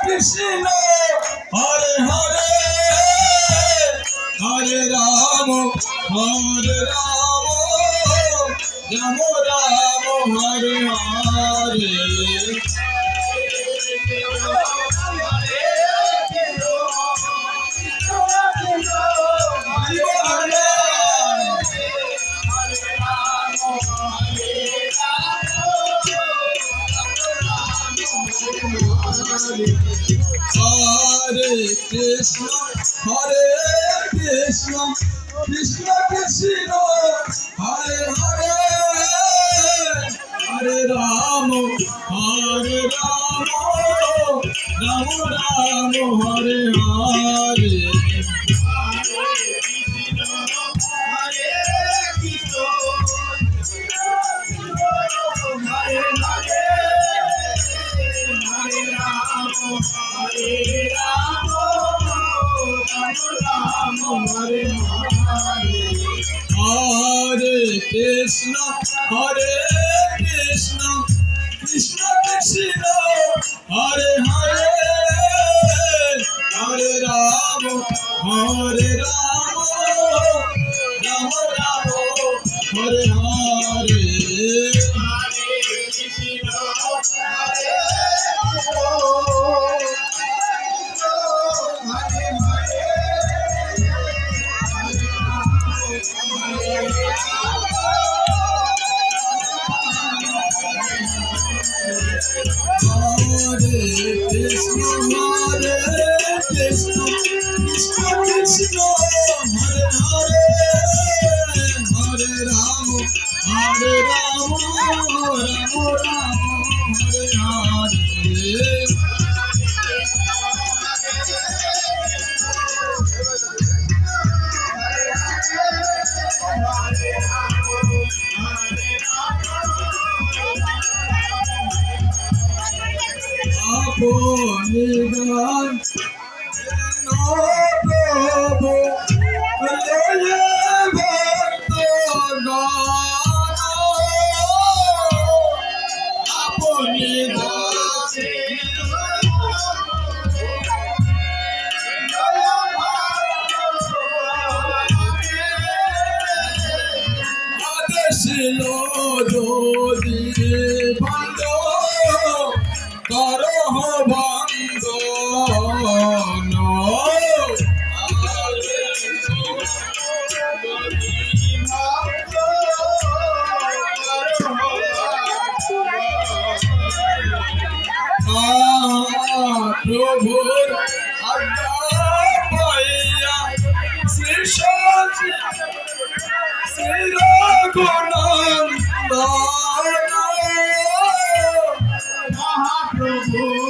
Krishna Hare Hare Hare Ram Ram Ram Hare Hare Hare Krishna, Krishna Krishna, Hare Hare, Hare Rama, Rama Rama, Hare Hare. Hare Krishna, Krishna Krishna, Hare Hare, Hare Rama, Rama Rama, Hare Hare. Krishna, Krishna, Hare Hare, Hare Rama, Rama Rama, Hare Hare. Aponi gan no prabhu leye bhakta gana aponi gan adeshilo jodi bando karo bando no প্রভুর আজ্ঞা পাইয়া শ্রী সজি শ্রী রঘুনন্দন মহাপ্রভু